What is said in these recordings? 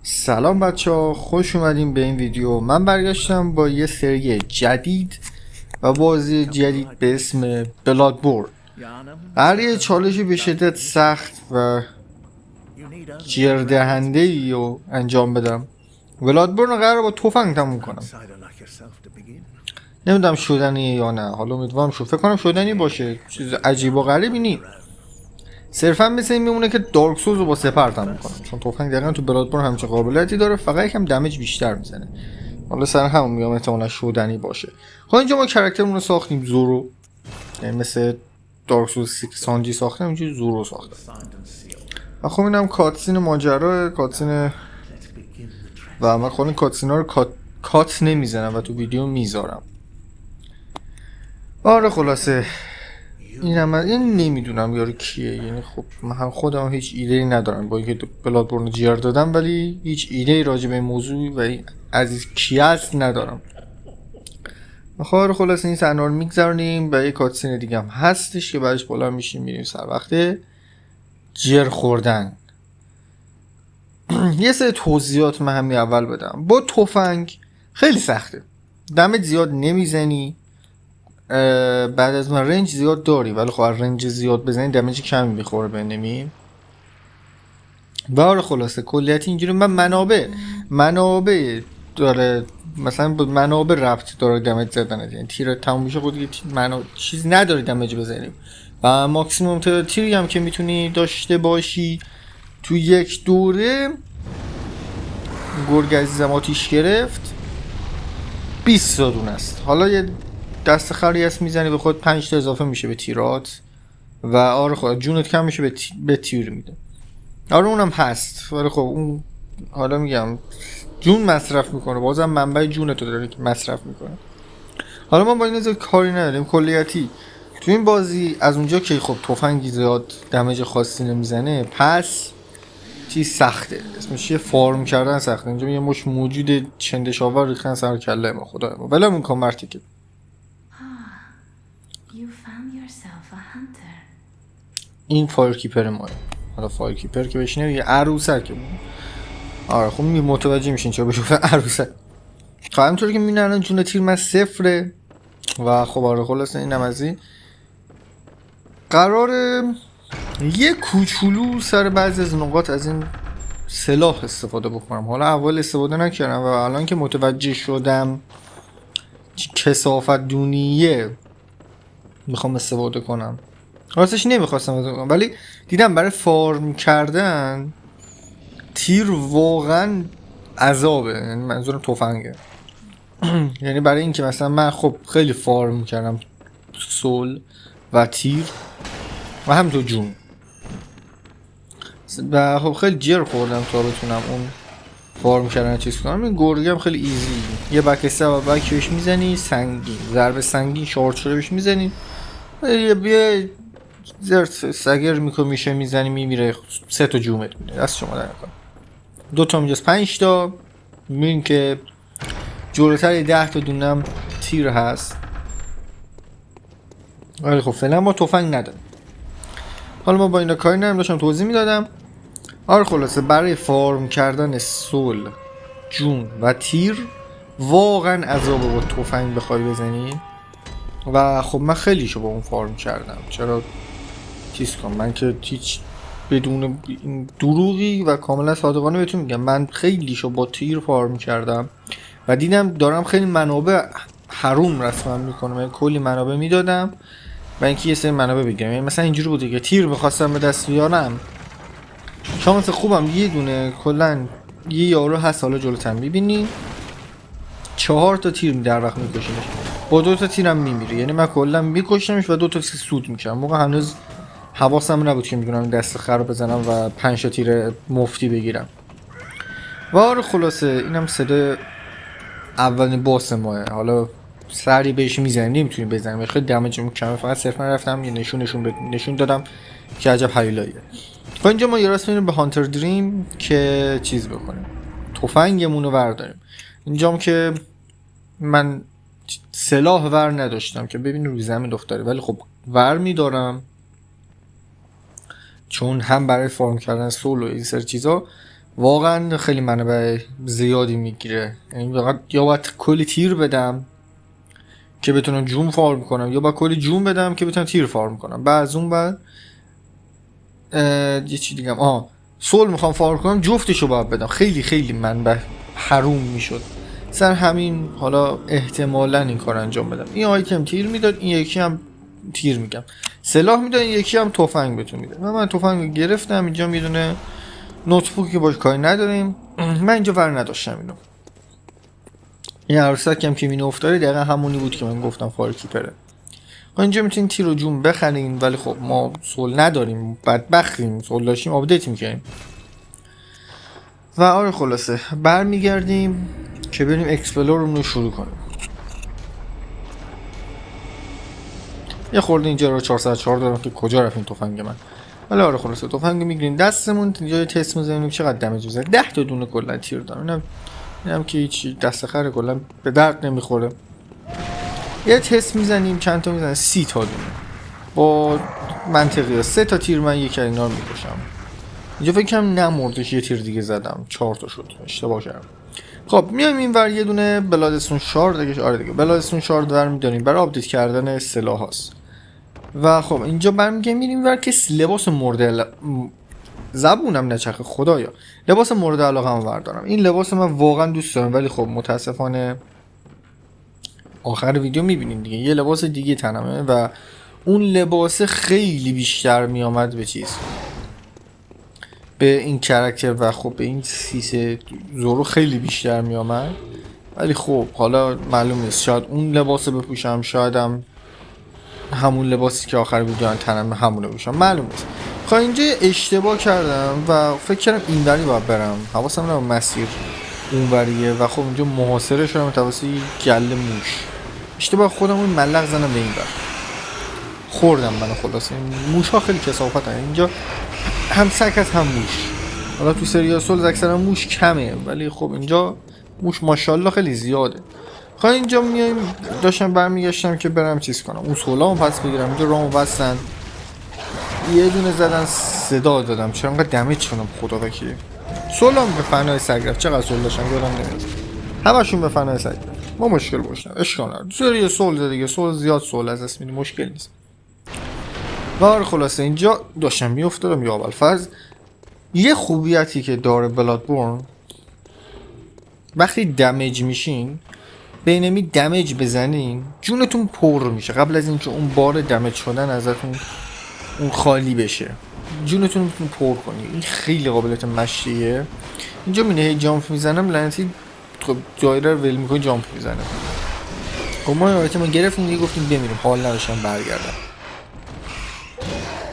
سلام بچه ها، خوش اومدیم به این ویدیو. من برگشتم با یه سری جدید و بازی جدید به اسم بلادبورن. قراره یه چالشی به شدت سخت و جیردهنده ای رو انجام بدم. بلادبورن رو قراره با تفنگ تموم کنم. نمیدونم شدنیه یا نه، حالا امیدوارم فکر کنم شدنی باشه، چیز عجیب و غریبی نی. صرفا مثل این میمونه که دارک سولز رو با سپر تموم کنم، چون تفنگ دقیقا تو بلادبورن همچین قابلیتی داره، فقط یکم دمیج بیشتر میزنه. حالا سر همون میگم احتمالا شدنی باشه. خب اینجا ما کرکترمون رو ساختیم زورو، یعنی مثل دارک سولز سانجی ساختم، اینجوری زورو ساختم. و خب اینم کاتسین ماجرا، کاتسین و من خود این کاتسین ها رو کات نمیزنم و تو ویدیو میذارم. آره خلاصه این نمیدونم یارو کیه، یعنی خب من خودم هیچ ایده ای ندارم با اینکه بلادبورن رو جیر دادم، ولی هیچ ایده ای راجع به این موضوع و از کی است ندارم. خب خلاصه این صحنه رو میگذرونیم و یه کاتسین دیگه هم هستش که بعدش بالا میشیم میریم سر وقت جیر خوردن. یه سری توضیحات من همین اول بدم. با تفنگ خیلی سخته، دمج زیاد نمیزنی، بعد از من رنج زیاد داری، ولی خب رنج زیاد بزنی دمیج کمی میخوره به انمی. و خلاصه کلیت اینجوری من منابع داره، مثلا با منابع ربط داره دمیج زدن، یعنی تیر تموم میشه خود دیگه چیز نداری دمیج بزنی. و ماکسیموم تعداد تیری هم که میتونی داشته باشی تو یک دوره، گرگ عزیزم آتیش گرفت 20 تا دونه است. حالا یه دست خری هست میزنی به خود 5 تا اضافه میشه به تیرات و آره خود جونت کم میشه به تیر میده. آره اونم هست، ولی خب اون حالا میگم جون مصرف میکنه، بازم منبع جونتو داره که مصرف میکنه. حالا ما با این زیاد کاری نداریم. کلیتی تو این بازی از اونجا که خب تفنگی زیاد دمیج خاصی نمیزنه، پس چیز سخته، اسمش یه فارم کردن سخته. اینجا یه مش موجود چندشاور ریختن سر کله ما، خدای ما ولمون کن مرتی که این فایر کیپر ماه. حالا فایر کیپر که بهش نمیگه، عروسک. آره خب متوجه میشین چرا بهش گفتن عروسک. خب همونطوری که میبینن الان جون تیر من صفره و خب آره خلاصه اینم از این. قراره یه کوچولو سر بعضی از نقاط از این سلاح استفاده بکنم. حالا اول استفاده نکردم و الان که متوجه شدم کثافت دونیه میخوام استفاده کنم. راستش نمیخواستم استفاده کنم، ولی دیدم برای فارم کردن تیر واقعا عذابه، یعنی منظورم تفنگه. یعنی برای اینکه مثلا من خب خیلی فارم کردم سول و تیر و همینطور جون و خب خیلی جیر خوردم تا بتونم اون فارم کردن چیز کنم. این گرگه هم خیلی ایزی، یه بکسته و بک بهش میزنی، سنگین ضربه سنگین شارژ شده بهش میزنی، یه زرت سگر میشه میزنی میمیره، 3 تا جومت میده دست شما در نکنم. 2 تا میجاست 5 تا میبینیم که جلوتر 10 تا دونم تیر هست. ولی خب فعلا ما تفنگ نداریم. حالا ما با اینا کاری نداریم، داشتم توضیح میدادم. آره خلاصه برای فارم کردن سول، جون و تیر واقعا عذابه با تفنگ بخوای بزنی و خب من خیلیشو با اون فارم کردم. چرا چیز کنم؟ من که هیچ بدون دروغی و کاملا صادقانه بهتون میگم من خیلیشو با تیر فارم کردم و دیدم دارم خیلی منابع حروم رسما میکنم، یعنی کلی منابع میدادم و اینکه یه سری منابع بگیرم. یعنی مثلا اینجوری بوده که تیر میخواستم به دست بیارم، شانس خوبم یه دونه کلا یه یارو هست حالا جلوتر میبینی 4 تا تیر در وقت میکشیمش، با 2 تا تیرم میمیره. یعنی من کلا میکشمش و 2 تا سود میکنم. موقع هنوز حواسم نبود که میدونم دست خر رو بزنم و 5 تا تیر مفتی بگیرم. و آره خلاصه اینم صدا اولین باس ماه. حالا سری بهش میزنیم نمیتونیم بزنیم، خیلی دمیجمون کمه، فقط صرفا رفتم یه نشون دادم که عجب هیولاییه. و اینجا ما یه راست میریم به هانتر دریم که چیز بکنیم، تفنگمون رو ورداریم. اینجام که من سلاح ور نداشتم که ببین روی زمین دختره، ولی خب ور میدارم چون هم برای فارم کردن سول و این سر چیزا واقعا خیلی منابع زیادی میگیره. یعنی یا باید کلی تیر بدم که بتونم جون فارم کنم، یا باید کلی جون بدم که بتونم تیر فارم کنم. بعد از اون بعد یه چی دیگه سول میخوام فارم کنم، جفتشو باید بدم. خیلی خیلی منبع حروم میشد. سر همین حالا احتمالاً این کار انجام بدم. این آیتم تیر میداد، این یکی هم تیر میگم سلاح میداد، این یکی هم تفنگ بهتون میداد. من تفنگ گرفتم. اینجا میدونه نوتبوک که باش کاری نداریم. من اینجا ور نداشتم اینو. این عروسک هم که مینو افتاره دقیقا همونی بود که من گفتم فایر کیپره. اینجا میتونین تیر و جون بخرین، ولی خب ما سول نداریم، بدبختیم. سول داشتیم آپدیت میکنیم. و آره خلاصه برمیگردیم که بریم اکسپلورمون رو شروع کنیم. یه خورده اینجا رو 404 دارم که کجا رفت این تفنگ من. ولی آره خلاصه تفنگ میگیرین دستمون. اینجا تست میزنیم چقدر دمیج میزنه. 10 تا دونه کلا تیر دارم. اینم که هیچ دست خره کلا به درد نمیخوره. یه تست میزنیم چند تا میزنه 30 تا دونه با منطقیه. 3 تا تیر من یک اینا رو میکشم. اینجا فکر کنم نمردش، یه تیر دیگه زدم 4 تا شد، اشتباه کردم. خب میایم اینور یه دونه بلادستون شارد دیگه. آره دیگه بلادستون شارد ور میداریم برای آپدیت کردن سلاح هاست. و خب اینجا برمیگردیم میریم ور که لباس مورد زبونم نچخه خدایا، لباس مورد علاقه هم وردارم. این لباس من واقعا دوست دارم، ولی خب متاسفانه آخر ویدیو میبینیم دیگه یه لباس دیگه تنمه و اون لباس خیلی بیشتر میامد به چیز، به این کرکتر و خب به این سیس زورو خیلی بیشتر میامد. ولی خب حالا معلوم نیست، شاید اون لباس بپوشم، شایدم همون لباسی که آخر ویدیو تنمه همونه بپوشم، معلوم نیست. خب اینجا اشتباه کردم و فکر کردم اینوری باید برم، حواسم نبود مسیر اونوریه و خب اینجا محاصره شدم توسط گله موش. اشتباه خودم اون ملق زنم به این بر خوردم من. خلاص این موش ها خیلی کثافت هست اینجا، هم سگ هست هم موش. حالا تو سریال سولز اکثرا موش کمه، ولی خب اینجا موش ماشاءالله خیلی زیاده. خب اینجا میایم داشتم برمیگشتم که برم چیز کنم اون سولامو پس بگیرم. اینجا رامو بستن، یه دونه زدن صدا دادم. چرا انقدر دمیج شدم خدا وکیلی. سولام به فنای سگ رفت. چقدر سول داشتم یادم نمیاد، همشون به فنای سگ رفت. ما مشکل باشن اشکال نداره، سری سول دیگه، سول زیاد سول از اسم میدی مشکل نیست. و خلاصه اینجا داشتم میافتادم یا ابوالفضل. یه خوبیتی که داره بلادبورن، وقتی دمیج میشین بینمی دمیج بزنین جونتون پر میشه قبل از اینکه اون بار دمیج شدن ازتون اون خالی بشه، جونتون میتونید پر کنی. این خیلی قابلیت مشیه. اینجا مینه هی جامپ میزنم لعنتی خب دایره رو ول میکنه جامپ میزنه. خب ما آیتم گرفتیم دیگه، گفتیم بمیریم حال نداشتم برگردم.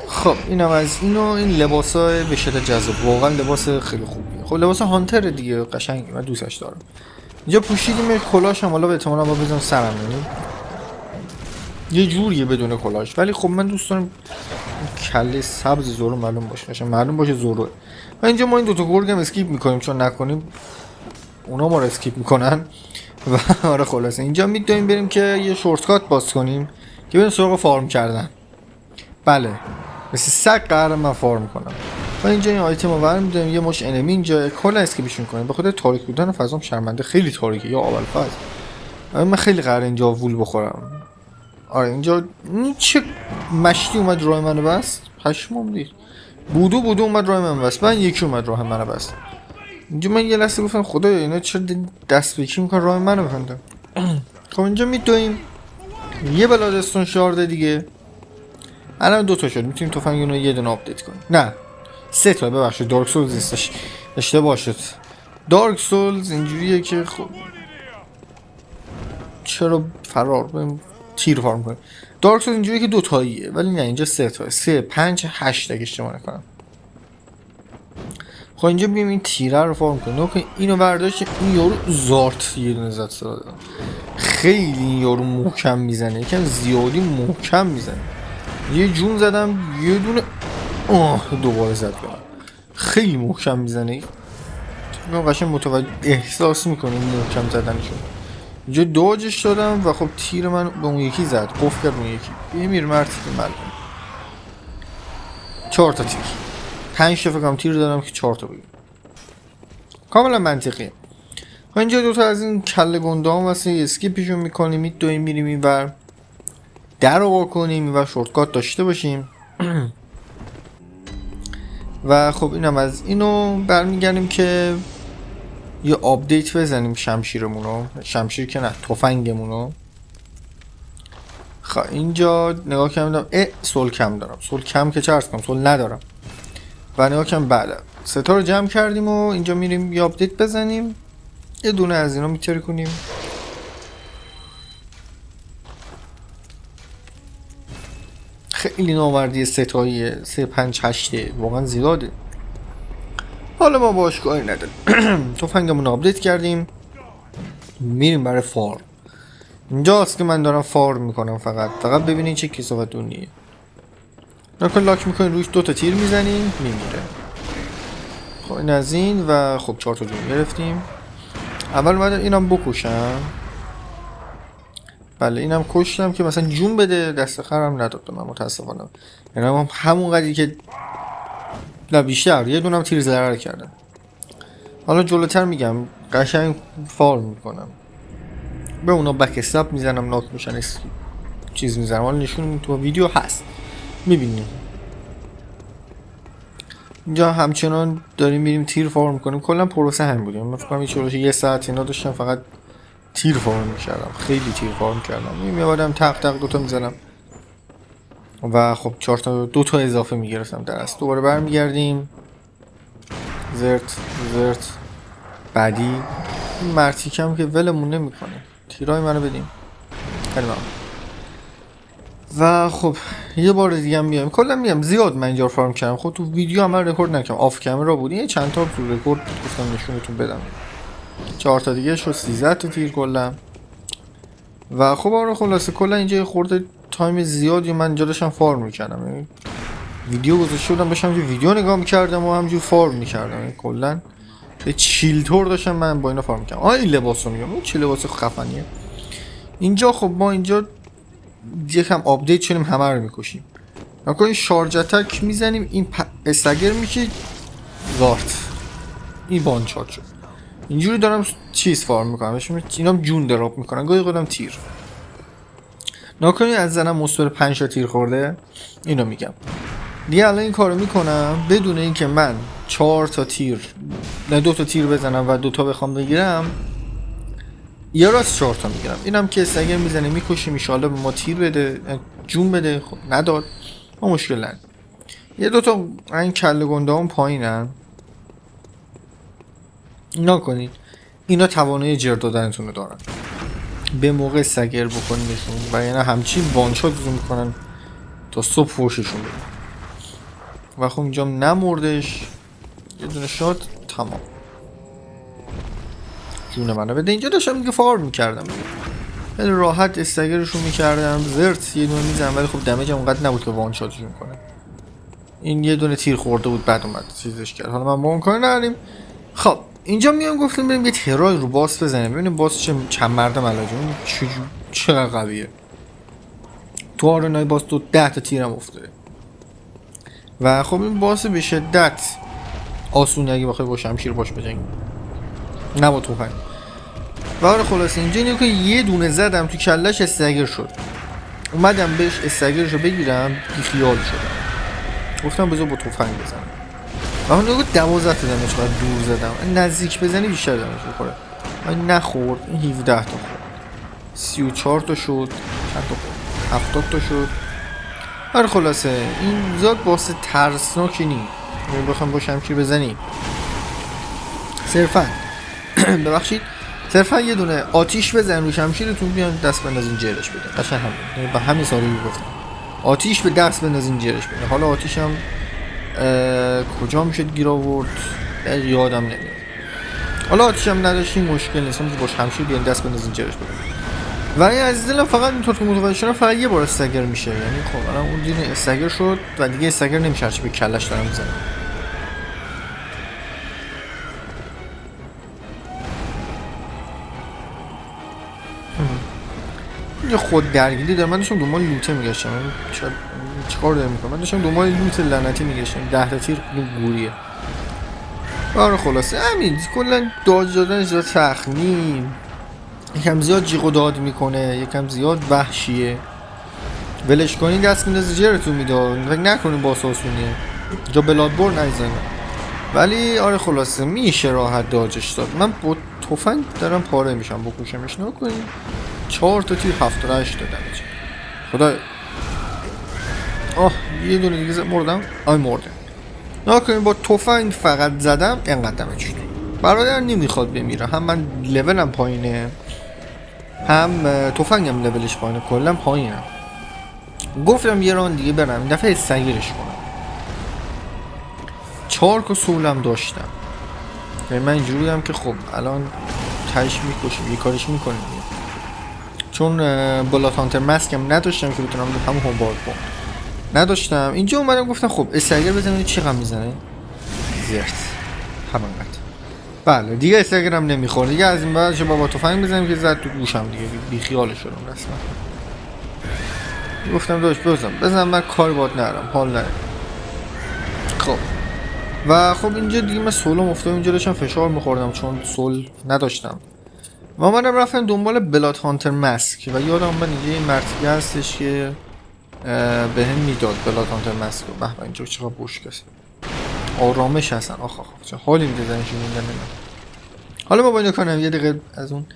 خب اینم از اینو. این لباسای به شدت جذاب، واقعا لباس خیلی خوبیه. خب لباس هانتر دیگه قشنگه، من دوستش دارم. اینجا پوشیدیم کلاهش هم حالا به احتمال با بزنم سرم یه جوریه بدون کلاهش، ولی خب من دوست دارم کله سبز زورو معلوم باشه، قشنگ معلوم باشه زوروه. و اینجا ما این دوتا گرگ هم اسکیپ میکنیم، چون نکنیم اونا ما رو اسکیپ میکنن. و آره خلاصه اینجا میتونیم بریم که یه شورتکات باز کنیم که بریم سراغ فارم کردن. بله مثل سگ قرار من فارم کنم. و اینجا این آیتم رو برمی‌داریم، یه مش انمی اینجا کلا اسکیپشون کنیم. به خاطر تاریک بودن فضام شرمنده، خیلی تاریکه یا ابوالفضل. من خیلی قراره اینجا وول بخورم. آره اینجا چه مشتی اومد راه منو بست، پشمام دید. بودو اومد راه منو بست، من یکی اومد راه منو بست. اینجا من یه لحظه گفتم خدایا اینا چرا دست به کی میکنن راه منو ببندن. خب اینجا میدویم یه بلادستون شارده دیگه. الان 2 تا شد، میتونیم تفنگ اونو یه دونه آپدیت کنیم. نه 3 تا، ببخشید دارک سولز نیستش، اشتباه شد. دارک سولز اینجوریه که خب چرا فرار بریم تیر فارم کنیم. دارک سولز اینجوریه که 2 تاییه، ولی نه اینجا 3 تا، 3 5 8 اگه اشتباه نکنم. خب اینجا بیایم این تیره رو فارم کنیم. که اینو برداشت، این یارو زارت یه دونه زد صدا دادم. خیلی این یارو محکم میزنه، یکم زیادی محکم میزنه. یه جون زدم یه دونه دوباره زد کنم. خیلی محکم میزنه. من قشنگ متوجه احساس میکنم محکم زدنشون. اینجا دوجش دادم و خب تیر من به اون یکی زد، قفل کرد اون یکی. بمیر مرتی که ملکم 4 تا تیر 5 تا فکرم تیر دارم که 4 تا بگیم. کاملا منطقیه. اینجا دوتا از این کله گنده ها واسه اسکیپشون میکنیم، میدویم میریم این ور در رو وا کنیم و شورتکات داشته باشیم. و خب اینم از اینو برمیگردیم که یه آپدیت بزنیم شمشیرمونو، شمشیر که نه تفنگمونو. خب اینجا نگاه کردم سول کم دارم، سول کم که چه عرض کنم، سول ندارم و نگاه کردم بله ستا رو جمع کردیم و اینجا میریم یه آپدیت بزنیم، یه دونه از اینا میتره کنیم. خیلی نامردی ستاییه، 3 5 8 واقعا زیاده. حالا ما باش کاری نداریم. تفنگمون آپدیت کردیم، میریم برای فارم. اینجاست که من دارم فارم میکنم، فقط ببینین چه کثافتونیه. نکن لاک میکنین روش 2 تا تیر میزنین میمیره. خب این از این و خب 4 تا جون گرفتیم. اول اومدم اینم بکشم، بله اینم کشتم که مثلا جون بده، دست خرم نداد من متاسفانه. یعنی همون قدری که نه بیشتر، یه دونم تیر ضرر کردم. حالا جلوتر میگم قشنگ فارم میکنم، به اونا بک استاپ میزنم، ناک میشن چیز میزنم. حالا نشون تو ویدیو هست میبینیم. اینجا همچنان داریم میریم تیر فارم میکنیم. کلا پروسه هم بودیم، من فکر کنم یه ساعت اینا داشتم فقط تیر فارم میکردم، خیلی تیر فارم کردم. میومدم تق تق 2 تا میزنم و خب 4 تا 2 تا اضافه میگرفتم در اصل. دوباره برمیگردیم زرت بعدی. این مرتیکم که ولمون نمیکنه، تیرای منو بدیم خیلی ممنون. و خب یه بار دیگه هم میام، کلا میگم زیاد من اینجا فارم کردم. خب تو ویدیو هم من رکورد نکردم، آف کامera بود، یه چند تا تو رکورد گفتم نشونتون بدم. 4 تا دیگه شد 13 تا تیر کلا. و خب آره خلاصه کلا اینجا خورده تایم زیادی من اینجا داشتم فارم میکردم، یعنی ویدیو گذاشته بودم داشتم ویدیو نگاه میکردم و همجور فارم میکردم، یعنی کلا به چیل تور داشتم من با اینا فارم میکردم. این لباسو میگم، این چه لباس خفنیه. اینجا خب ما اینجا یکم آپدیت شدیم، همه رو میکشیم. نکنه این شارژ اتک میزنیم، این استگر میشه وارد، این وانشات شد. اینجوری دارم چیز فارم میکنم، اینام جون دراپ میکنن، گاهی قدم تیر. نکنی از زنم مصور 5 تا تیر خورده، اینو میگم دیگه. الان این کارو میکنم بدون اینکه من 4 تا تیر نه 2 تا تیر بزنم و 2 تا بخوام بگیرم، یه راست 4 تا میگیرم. اینم که استگر میزنه میکشیم، ان شاءالله به ما تیر بده جون بده. خب نداد ما مشکل نداره. یه 2 تا این کله گنده هم پایینن، نکنید اینا توانایی جر دادنتون رو دارن، به موقع سگر بکنیدشون و یعنی همچین وانشاتتون میکنن تا صبح فوششون بدن. و خب اینجا نمردش، یه دونه شات تمام، جون منو بده. اینجا داشتم دیگه فارم میکردم، خیلی راحت استگرشون میکردم، زرت یه دونه میزنم، ولی خب دمیج هم اونقدر نبود که وانشاتشون کنه. این یه دونه تیر خورده بود بعد اومد چیزش کرد. حالا من با اون کار نداریم. خب اینجا میام گفتم بریم یه ترای رو باس بزنیم، ببینیم باس چند مردم علاجه، چقدر قویه. تو آرنای باس تو 10 تا تیرم افتاده و خب این باس به شدت آسونه اگه بخوای با شمشیر باش بجنگی، نه با تفنگ. و آره خلاص اینجا اینه که یه دونه زدم تو کلش استگر شد، اومدم بهش استگرشو بگیرم بیخیال شدم، گفتم بذار با تفنگ بزنم. و اون نگاه 12 تا دمش باید دور زدم، نزدیک بزنی بیشتر دمش بخوره. من نخورد، این 17 تا خورد، 34 تا شد، چند تا خورد، 70 تا شد. آره خلاصه این زاد واسه ترسناکی نی، بخوام با شمشیر بزنی صرفا ببخشید صرفا یه دونه آتیش بزن رو شمشیرتون، بیان دست بندازین جرش بده. قشنگ همین، با همین سالی گفتم آتیش به دست بندازین جرش بده. حالا آتیش هم کجا میشد گیر آورد یادم نمیاد. حالا آتیش هم نداشتیم مشکل نیست، که با شمشیر بیان دست بندازین جرش بده. و این از دلم فقط اینطور که متوجه شدم فقط یه بار استگر میشه، یعنی خب الان اون دین استگر شد و دیگه استگر نمیشه، هرچی به کلش دارم میزنم. اینجا خود درگیری دارم. من داشتم دنبال لوته میگشتم، چیکار دارم میکنم؟ من داشتم دنبال لوت لعنتی میگشتم. 10 تا تیر گوریه. آره خلاصه همین کلا داج دادن زیاد سخت نیم، یکم زیاد جیغ و داد میکنه، یکم زیاد وحشیه، ولش کنین دست میندازه جرتون میده، فکر نکنین باس آسونیه جا بلادبور نزنه. ولی آره خلاصه میشه راحت داجش داد. من با تفنگ دارم پاره میشم بکشمش. نکنین 4 تا تیر 78 دادم خدا. آه یه دونه دیگه مردم. مردم. نکنین با تفنگ فقط زدم اینقدر شد. برادر نمیخواد بمیره، هم من لولم پایینه هم تفنگم لولش پایینه، کلا پایینم. گفتم یه ران دیگه برم این دفعه سگیرش کنم. 4 تا سولم داشتم، من اینجوری هم که خب الان تایش میکشیم یه کارش میکنیم، چون بلات هانتر مسکم نداشتم که بتونم همون همبارد کنم نداشتم. اینجا اومدم گفتم خب استاگر بزنم چقدر میزنه زرت همانقدر. بله دیگه استاگرم نمیخوره دیگه، از این بعد بابا تفنگ بزنیم که زد تو گوشم دیگه بی خیالش شدم رسما. گفتم داشت بزن من کار باد نرم حال نرم. خب و خب اینجا دیگه من سولم افتادم، اینجا داشتم فشار میخوردم چون سول نداشتم و منم رفتم دنبال بلات هانتر مسک و یادم من اینجا این مرتیگه هستش که به هم میداد بلات هانتر مسک. به به اینجا چقدر بوشکست آرامش هستن. آخ چه حالی میده زنشون میدن. حالا ما با اینا کنم یه دقیقه از اون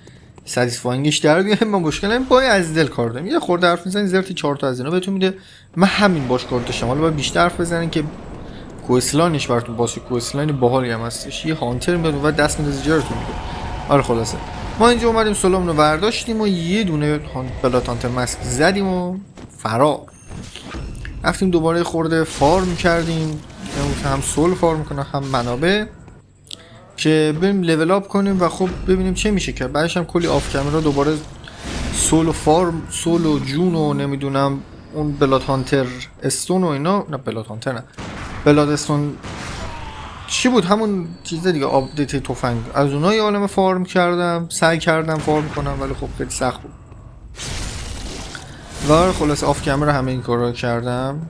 ساتیسفاینگش در بیارم. من مشکلم با از دل کار دارم، یه خورده حرف میزنین زرتی 4 تا از اینا بهتون میده، من همین باش کار داشتم. حالا باید بیشتر حرف بزنین که کوسلانش براتون باشه، کوسلان باحالی هم هستش، یه هانتر میاد و دست میده جرتون میده. آره خلاصه ما اینجا اومدیم سولمون رو برداشتیم و یه دونه بلات هانتر مسک زدیم و فرار رفتیم. دوباره خورده فارم کردیم، هم سول فارم کنه هم منابع که بریم لول اپ کنیم و خب ببینیم چه میشه که بعدش هم کلی آف کامرا دوباره سول و فارم، سول و جون و نمیدونم اون بلات هانتر استون و اینا. نه بلات هانتر نه، بلاد استون چی بود همون چیز دیگه، آپدیت تفنگ. از اونها یه عالمه فارم کردم، سعی کردم فارم کنم ولی خب خیلی سخت بود و خلاص آف کامرا همه این کارا کردم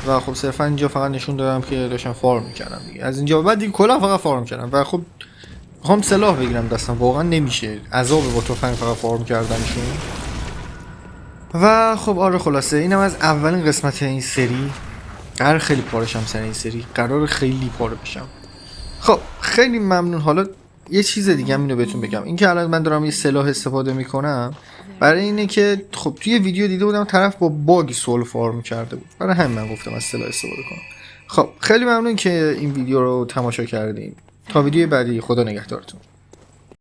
و خب صرفا اینجا فقط نشون دادم که داشتم فارم میکردم دیگه. از اینجا بعد دیگه کلا فقط فارم کردم و خب هم سلاح بگیرم دستم واقعا نمیشه، عذاب با تفنگ فقط فارم کردنشون. و خب آره خلاصه اینم از اولین قسمت این سری. قرار خیلی پارشم سر این سری، قرار خیلی پاره بشم. خب خیلی ممنون. حالا یه چیز دیگه هم اینو بهتون بگم، این که الان من دارم یه سلاح استفاده میکنم برای اینه که خب توی ویدیو دیده بودم طرف با باگ سول فارم کرده بود، برای همین من گفتم از سلاح استفاده کنم. خب خیلی ممنون که این ویدیو رو تماشا کردین. تا ویدیو بعدی خدا نگهدارتون.